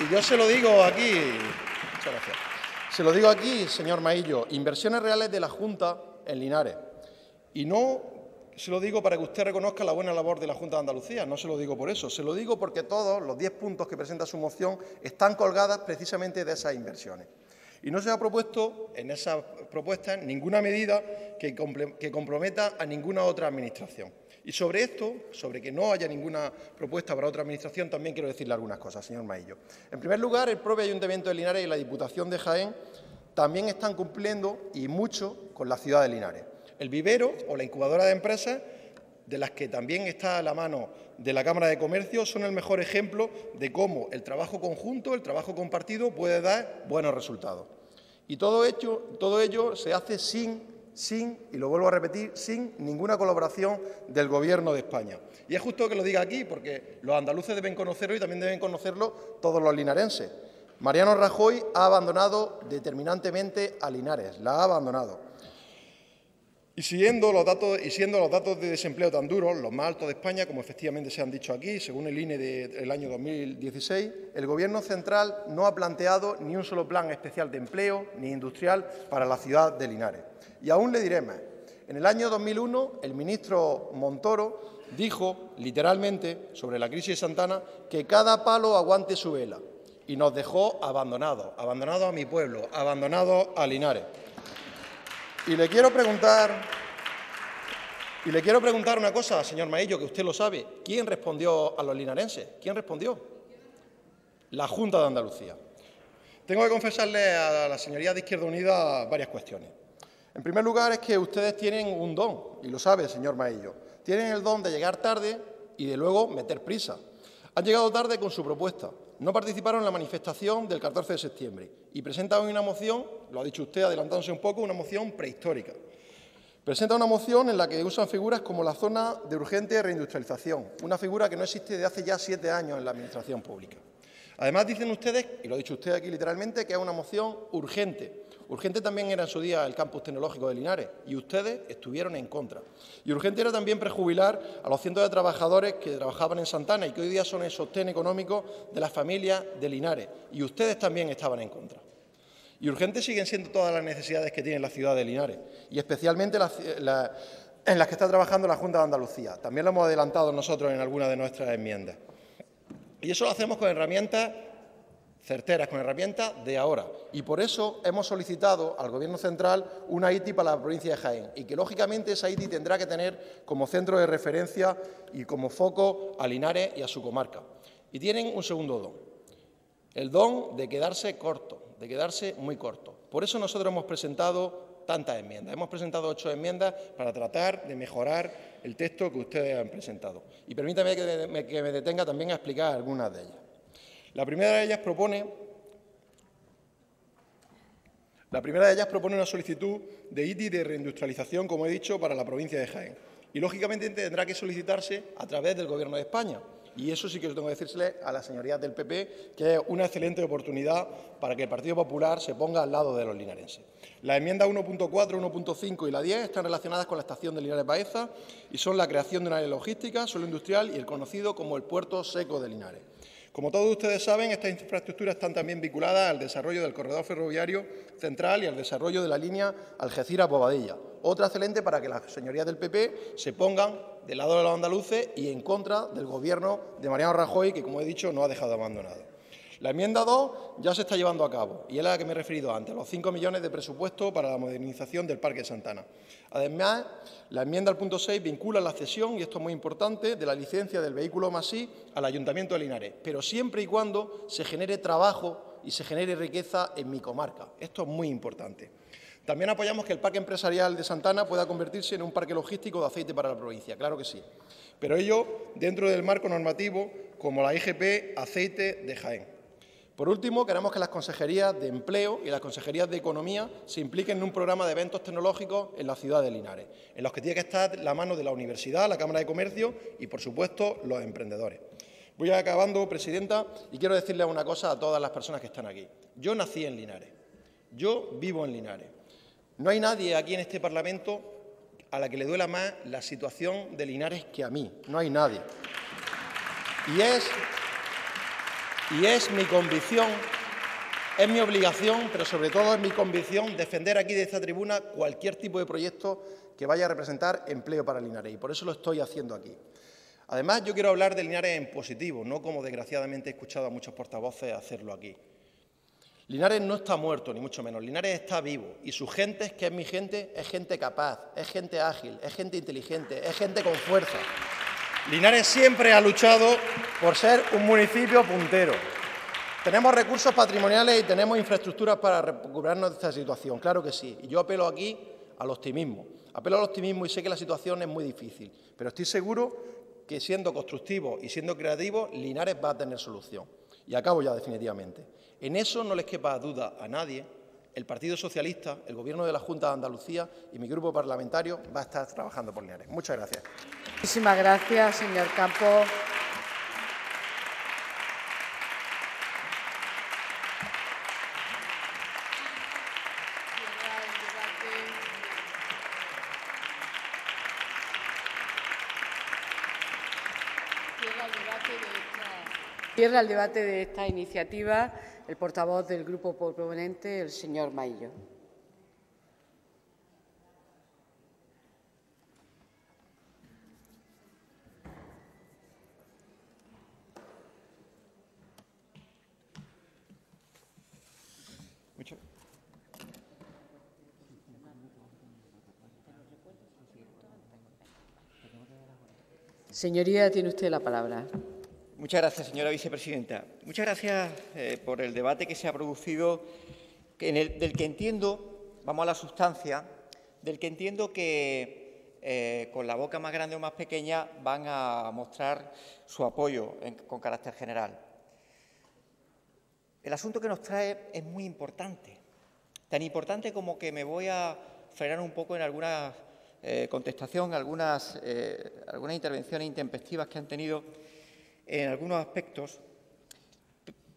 Y yo se lo digo aquí, muchas gracias. Se lo digo aquí, señor Maillo, inversiones reales de la Junta en Linares. Y no se lo digo para que usted reconozca la buena labor de la Junta de Andalucía, no se lo digo por eso, se lo digo porque todos los 10 puntos que presenta su moción están colgadas precisamente de esas inversiones. Y no se ha propuesto en esas propuestas ninguna medida que comprometa a ninguna otra administración. Y sobre esto, sobre que no haya ninguna propuesta para otra administración, también quiero decirle algunas cosas, señor Maillo. En primer lugar, el propio Ayuntamiento de Linares y la Diputación de Jaén también están cumpliendo, y mucho, con la ciudad de Linares. El vivero o la incubadora de empresas, de las que también está a la mano de la Cámara de Comercio, son el mejor ejemplo de cómo el trabajo conjunto, el trabajo compartido, puede dar buenos resultados. Y todo ello se hace sin, y lo vuelvo a repetir, sin ninguna colaboración del Gobierno de España. Y es justo que lo diga aquí, porque los andaluces deben conocerlo y también deben conocerlo todos los linarenses. Mariano Rajoy ha abandonado determinantemente a Linares, la ha abandonado. Y siendo los datos de desempleo tan duros, los más altos de España, como efectivamente se han dicho aquí, según el INE del año 2016, el Gobierno central no ha planteado ni un solo plan especial de empleo ni industrial para la ciudad de Linares. Y aún le diré más. En el año 2001, el ministro Montoro dijo, literalmente, sobre la crisis de Santana, que cada palo aguante su vela. Y nos dejó abandonados a mi pueblo, abandonados a Linares. Y le quiero preguntar una cosa, señor Maillo, que usted lo sabe. ¿Quién respondió a los linarenses? ¿Quién respondió? La Junta de Andalucía. Tengo que confesarle a la señoría de Izquierda Unida varias cuestiones. En primer lugar, es que ustedes tienen un don, y lo sabe, señor Maillo. Tienen el don de llegar tarde y de luego meter prisa. Han llegado tarde con su propuesta. No participaron en la manifestación del 14 de septiembre y presentan una moción, lo ha dicho usted adelantándose un poco, una moción prehistórica. Presenta una moción en la que usan figuras como la zona de urgente reindustrialización, una figura que no existe desde hace ya 7 años en la Administración pública. Además, dicen ustedes, y lo ha dicho usted aquí literalmente, que es una moción urgente. Urgente también era en su día el campus tecnológico de Linares y ustedes estuvieron en contra. Y urgente era también prejubilar a los cientos de trabajadores que trabajaban en Santana y que hoy día son el sostén económico de las familias de Linares. Y ustedes también estaban en contra. Y urgentes siguen siendo todas las necesidades que tiene la ciudad de Linares y especialmente en las que está trabajando la Junta de Andalucía. También lo hemos adelantado nosotros en algunas de nuestras enmiendas. Y eso lo hacemos con herramientas certeras, con herramientas de ahora. Y por eso hemos solicitado al Gobierno central una ITI para la provincia de Jaén y que, lógicamente, esa ITI tendrá que tener como centro de referencia y como foco a Linares y a su comarca. Y tienen un segundo don, el don de quedarse corto, de quedarse muy corto. Por eso nosotros hemos presentado tantas enmiendas. Hemos presentado 8 enmiendas para tratar de mejorar el texto que ustedes han presentado. Y permítame que me detenga también a explicar algunas de ellas. La primera de ellas propone una solicitud de ITI de reindustrialización, como he dicho, para la provincia de Jaén. Y, lógicamente, tendrá que solicitarse a través del Gobierno de España. Y eso sí que tengo que decírsele a las señorías del PP, que es una excelente oportunidad para que el Partido Popular se ponga al lado de los linarenses. Las enmiendas 1.4, 1.5 y la 10 están relacionadas con la estación de Linares Baeza y son la creación de una área logística, suelo industrial y el conocido como el Puerto Seco de Linares. Como todos ustedes saben, estas infraestructuras están también vinculadas al desarrollo del corredor ferroviario central y al desarrollo de la línea Algeciras-Bobadilla. Otra excelente para que las señorías del PP se pongan del lado de los andaluces y en contra del Gobierno de Mariano Rajoy, que, como he dicho, no ha dejado abandonado. La enmienda 2 ya se está llevando a cabo y es a la que me he referido antes, los 5 millones de presupuesto para la modernización del Parque de Santana. Además, la enmienda al punto 6 vincula la cesión, y esto es muy importante, de la licencia del vehículo Masí al Ayuntamiento de Linares, pero siempre y cuando se genere trabajo y se genere riqueza en mi comarca. Esto es muy importante. También apoyamos que el parque empresarial de Santana pueda convertirse en un parque logístico de aceite para la provincia, claro que sí, pero ello dentro del marco normativo como la IGP Aceite de Jaén. Por último, queremos que las consejerías de Empleo y las consejerías de Economía se impliquen en un programa de eventos tecnológicos en la ciudad de Linares, en los que tiene que estar la mano de la Universidad, la Cámara de Comercio y, por supuesto, los emprendedores. Voy acabando, presidenta, y quiero decirle una cosa a todas las personas que están aquí. Yo nací en Linares, yo vivo en Linares. No hay nadie aquí en este Parlamento a la que le duela más la situación de Linares que a mí, no hay nadie. Y es mi convicción Es mi obligación, pero sobre todo es mi convicción, defender aquí de esta tribuna cualquier tipo de proyecto que vaya a representar empleo para Linares, y por eso lo estoy haciendo aquí. Además, yo quiero hablar de Linares en positivo, no como desgraciadamente he escuchado a muchos portavoces hacerlo aquí. Linares no está muerto, ni mucho menos. Linares está vivo, y su gente, que es mi gente, es gente capaz, es gente ágil, es gente inteligente, es gente con fuerza. Linares siempre ha luchado por ser un municipio puntero. Tenemos recursos patrimoniales y tenemos infraestructuras para recuperarnos de esta situación, claro que sí. Y yo apelo aquí al optimismo. Apelo al optimismo y sé que la situación es muy difícil, pero estoy seguro que siendo constructivo y siendo creativo, Linares va a tener solución. Y acabo ya definitivamente. En eso no les quepa duda a nadie. El Partido Socialista, el Gobierno de la Junta de Andalucía y mi grupo parlamentario va a estar trabajando por Linares. Muchas gracias. Muchísimas gracias, señor Campos. Cierra el debate de esta iniciativa el portavoz del grupo proponente, el señor Maillo. Señoría, tiene usted la palabra. Muchas gracias, señora vicepresidenta. Muchas gracias por el debate que se ha producido, del que entiendo, vamos a la sustancia, del que entiendo que con la boca más grande o más pequeña van a mostrar su apoyo con carácter general. El asunto que nos trae es muy importante, tan importante como que me voy a frenar un poco en alguna contestación, algunas intervenciones intempestivas que han tenido en algunos aspectos.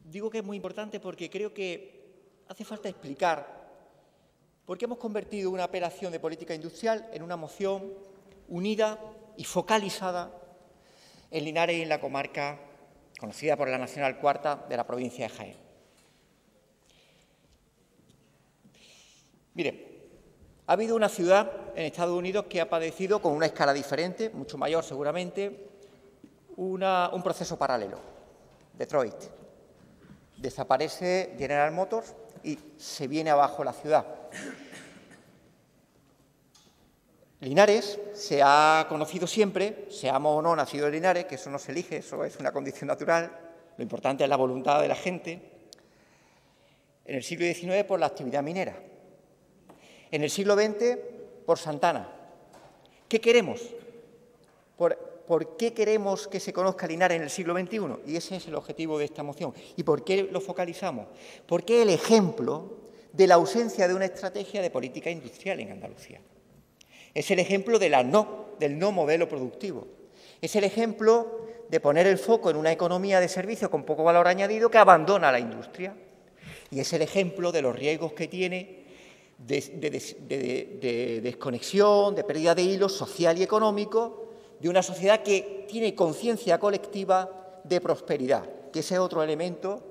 Digo que es muy importante porque creo que hace falta explicar por qué hemos convertido una apelación de política industrial en una moción unida y focalizada en Linares y en la comarca conocida por la Nacional Cuarta de la provincia de Jaén. Mire, ha habido una ciudad en Estados Unidos que ha padecido con una escala diferente, mucho mayor seguramente, un proceso paralelo. Detroit. Desaparece General Motors y se viene abajo la ciudad. Linares se ha conocido siempre, seamos o no nacidos en Linares, que eso no se elige, eso es una condición natural, lo importante es la voluntad de la gente, en el siglo XIX por la actividad minera, en el siglo XX por Santana. ¿Qué queremos? ¿Por qué queremos que se conozca Linares en el siglo XXI? Y ese es el objetivo de esta moción. ¿Y por qué lo focalizamos? Porque es el ejemplo de la ausencia de una estrategia de política industrial en Andalucía. Es el ejemplo del no modelo productivo. Es el ejemplo de poner el foco en una economía de servicios con poco valor añadido que abandona la industria. Y es el ejemplo de los riesgos que tiene de desconexión, de pérdida de hilo social y económico, de una sociedad que tiene conciencia colectiva de prosperidad, que ese es otro elemento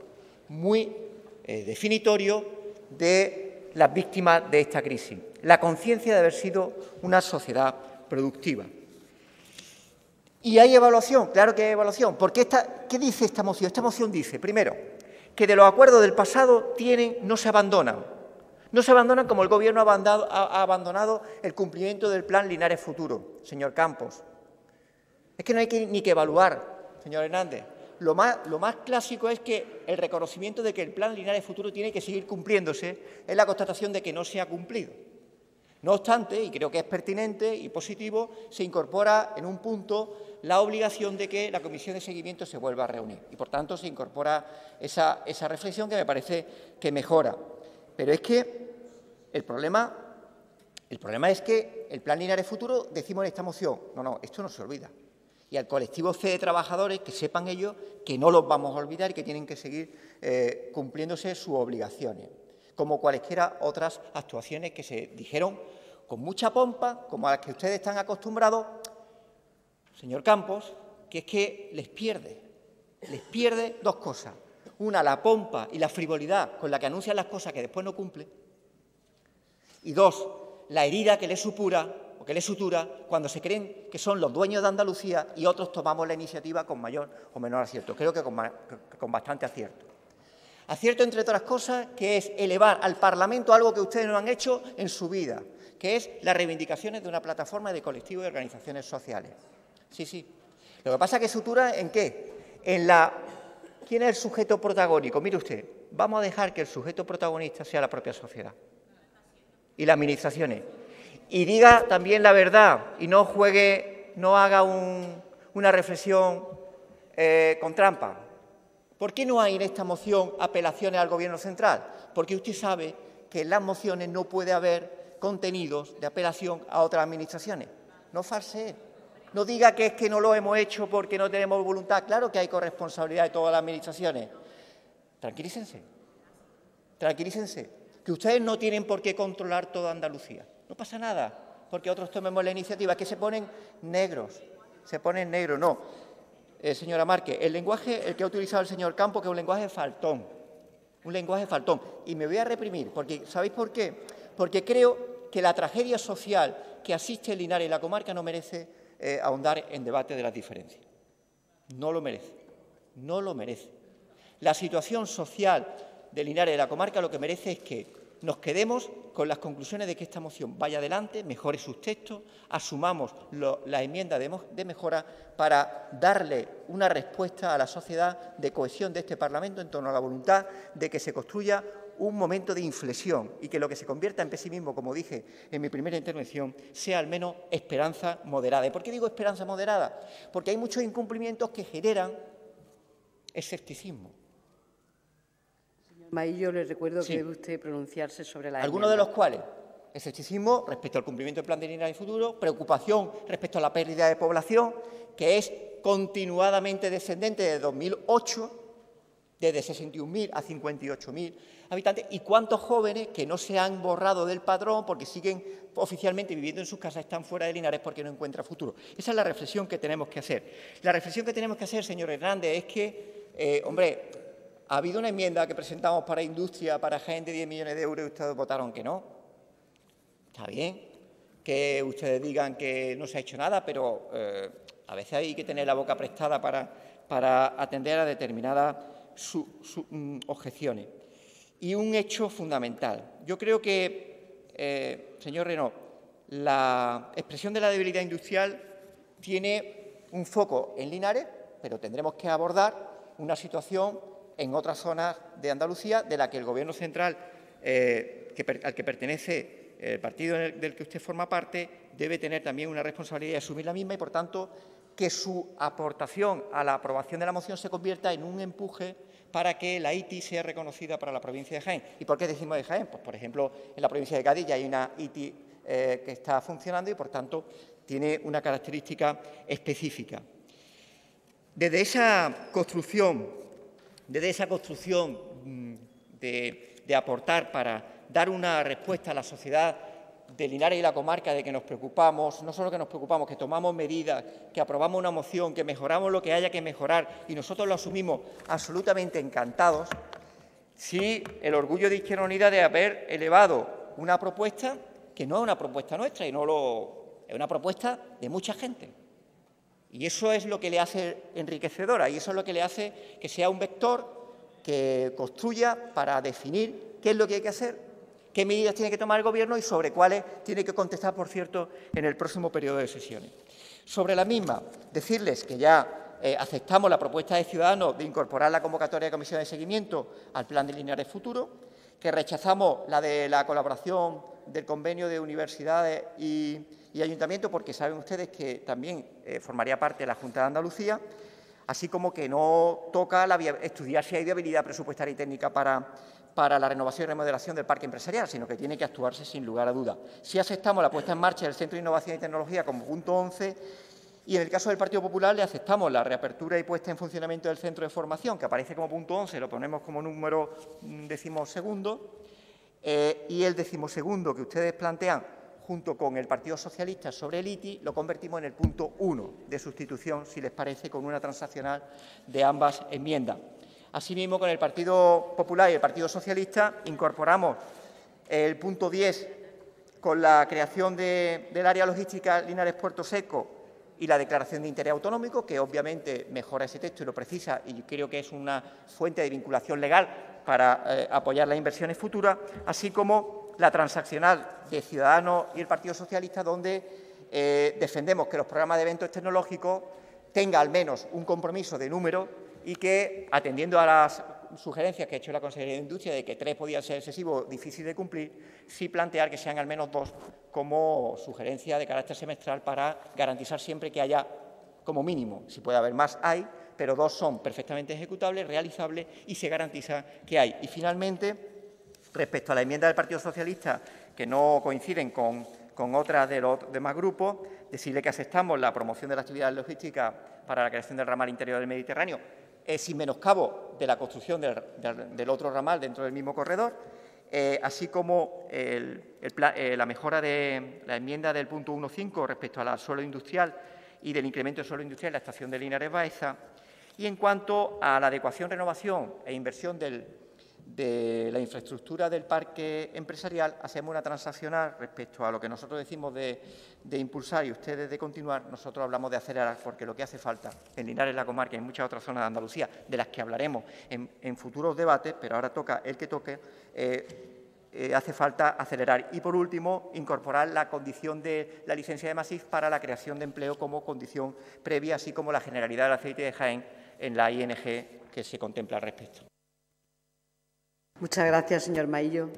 muy definitorio de las víctimas de esta crisis. La conciencia de haber sido una sociedad productiva. ¿Y hay evaluación? Claro que hay evaluación. Porque ¿qué dice esta moción? Esta moción dice, primero, que de los acuerdos del pasado no se abandonan. No se abandonan como el Gobierno ha abandonado el cumplimiento del Plan Linares Futuro, señor Campos. Es que no hay ni que evaluar, señor Hernández. Lo más clásico es que el reconocimiento de que el Plan Linares Futuro tiene que seguir cumpliéndose es la constatación de que no se ha cumplido. No obstante, y creo que es pertinente y positivo, se incorpora en un punto la obligación de que la Comisión de Seguimiento se vuelva a reunir. Y, por tanto, se incorpora esa reflexión que me parece que mejora. Pero es que el problema es que el Plan Linares Futuro, decimos en esta moción, no, esto no se olvida. Y al colectivo C de trabajadores, que sepan ellos que no los vamos a olvidar y que tienen que seguir cumpliéndose sus obligaciones, como cualesquiera otras actuaciones que se dijeron con mucha pompa, como a las que ustedes están acostumbrados, señor Campos, que es que les pierde dos cosas. Una, la pompa y la frivolidad con la que anuncian las cosas que después no cumplen. Y dos, la herida que les supura o que les sutura cuando se creen que son los dueños de Andalucía y otros tomamos la iniciativa con mayor o menor acierto. Creo que con bastante acierto. Acierto, entre otras cosas, que es elevar al Parlamento algo que ustedes no han hecho en su vida, que es las reivindicaciones de una plataforma de colectivos y organizaciones sociales. Sí, sí. Lo que pasa es que sutura ¿en qué? En la... ¿Quién es el sujeto protagónico? Mire usted, vamos a dejar que el sujeto protagonista sea la propia sociedad y las administraciones. Y diga también la verdad y no juegue, no haga una reflexión con trampa. ¿Por qué no hay en esta moción apelaciones al Gobierno central? Porque usted sabe que en las mociones no puede haber contenidos de apelación a otras administraciones. No farsee. No diga que es que no lo hemos hecho porque no tenemos voluntad. Claro que hay corresponsabilidad de todas las administraciones. Tranquilícense. Tranquilícense. Que ustedes no tienen por qué controlar toda Andalucía. No pasa nada porque otros tomemos la iniciativa. Que se ponen negros. Se ponen negros. No. Señora Márquez, el lenguaje, el que ha utilizado el señor Campos, que es un lenguaje faltón. Un lenguaje faltón. Y me voy a reprimir porque, ¿sabéis por qué? Porque creo que la tragedia social que asiste en Linares y la comarca no merece ahondar en debate de las diferencias. No lo merece, no lo merece. La situación social de Linares y de la comarca lo que merece es que nos quedemos con las conclusiones de que esta moción vaya adelante, mejore sus textos, asumamos la enmienda de mejora para darle una respuesta a la sociedad de cohesión de este Parlamento en torno a la voluntad de que se construya un momento de inflexión y que lo que se convierta en pesimismo, como dije en mi primera intervención, sea al menos esperanza moderada. ¿Y por qué digo esperanza moderada? Porque hay muchos incumplimientos que generan escepticismo. Señor Maillo, le recuerdo que debe usted pronunciarse sobre la algunos de los cuales, escepticismo respecto al cumplimiento del Plan de Linares Futuro, preocupación respecto a la pérdida de población, que es continuadamente descendente desde 2008, desde 61.000 a 58.000 habitantes, y cuántos jóvenes que no se han borrado del padrón porque siguen oficialmente viviendo en sus casas, están fuera de Linares porque no encuentran futuro. Esa es la reflexión que tenemos que hacer. La reflexión que tenemos que hacer, señor Hernández, es que, hombre, ha habido una enmienda que presentamos para industria, para Jaén de 10 millones de euros y ustedes votaron que no. Está bien que ustedes digan que no se ha hecho nada, pero a veces hay que tener la boca prestada para atender a determinadas objeciones. Y un hecho fundamental. Yo creo que, señor Renaud, la expresión de la debilidad industrial tiene un foco en Linares, pero tendremos que abordar una situación en otras zonas de Andalucía de la que el Gobierno central, al que pertenece el partido del que usted forma parte, debe tener también una responsabilidad y asumir la misma y, por tanto, que su aportación a la aprobación de la moción se convierta en un empuje para que la ITI sea reconocida para la provincia de Jaén. ¿Y por qué decimos de Jaén? Pues, por ejemplo, en la provincia de Cádiz ya hay una ITI que está funcionando y, por tanto, tiene una característica específica. Desde esa construcción de aportar para dar una respuesta a la sociedad de Linares y la comarca, de que nos preocupamos, no solo que nos preocupamos, que tomamos medidas, que aprobamos una moción, que mejoramos lo que haya que mejorar y nosotros lo asumimos absolutamente encantados, sí el orgullo de Izquierda Unida de haber elevado una propuesta que no es una propuesta nuestra, es una propuesta de mucha gente. Y eso es lo que le hace enriquecedora y eso es lo que le hace que sea un vector que construya para definir qué es lo que hay que hacer, qué medidas tiene que tomar el Gobierno y sobre cuáles tiene que contestar, por cierto, en el próximo periodo de sesiones. Sobre la misma, decirles que ya aceptamos la propuesta de Ciudadanos de incorporar la convocatoria de comisión de seguimiento al Plan de Linares Futuro, que rechazamos la de la colaboración del convenio de universidades y ayuntamientos, porque saben ustedes que también formaría parte de la Junta de Andalucía, así como que no toca estudiar si hay viabilidad presupuestaria y técnica para la renovación y remodelación del parque empresarial, sino que tiene que actuarse sin lugar a dudas. Sí aceptamos la puesta en marcha del Centro de Innovación y Tecnología como punto 11 y en el caso del Partido Popular le aceptamos la reapertura y puesta en funcionamiento del Centro de Formación, que aparece como punto 11, lo ponemos como número 12º, y el 12º que ustedes plantean junto con el Partido Socialista sobre el ITI, lo convertimos en el punto 1 de sustitución, si les parece, con una transaccional de ambas enmiendas. Asimismo, con el Partido Popular y el Partido Socialista incorporamos el punto 10 con la creación del área logística Linares-Puerto Seco y la declaración de interés autonómico, que obviamente mejora ese texto y lo precisa, y creo que es una fuente de vinculación legal para apoyar las inversiones futuras, así como la transaccional de Ciudadanos y el Partido Socialista, donde defendemos que los programas de eventos tecnológicos tengan al menos un compromiso de número y que, atendiendo a las sugerencias que ha hecho la Consejería de Industria de que 3 podía ser excesivo, difícil de cumplir, sí plantear que sean al menos 2 como sugerencia de carácter semestral para garantizar siempre que haya, como mínimo, si puede haber más, hay, pero 2 son perfectamente ejecutables, realizables y se garantiza que hay. Y, finalmente, respecto a la enmienda del Partido Socialista, que no coinciden con otras de los demás grupos, decirle que aceptamos la promoción de la actividad logística para la creación del ramal interior del Mediterráneo, sin menoscabo de la construcción del otro ramal dentro del mismo corredor, así como la mejora de la enmienda del punto 1.5 respecto al suelo industrial y del incremento del suelo industrial en la estación de Linares Baeza. Y en cuanto a la adecuación, renovación e inversión de la infraestructura del parque empresarial, hacemos una transaccional respecto a lo que nosotros decimos de impulsar y ustedes de continuar. Nosotros hablamos de acelerar, porque lo que hace falta en Linares, la comarca y en muchas otras zonas de Andalucía, de las que hablaremos en futuros debates, pero ahora toca el que toque, hace falta acelerar. Y, por último, incorporar la condición de la licencia de Masif para la creación de empleo como condición previa, así como la generalidad del aceite de Jaén en la ING que se contempla al respecto. Muchas gracias, señor Maillo.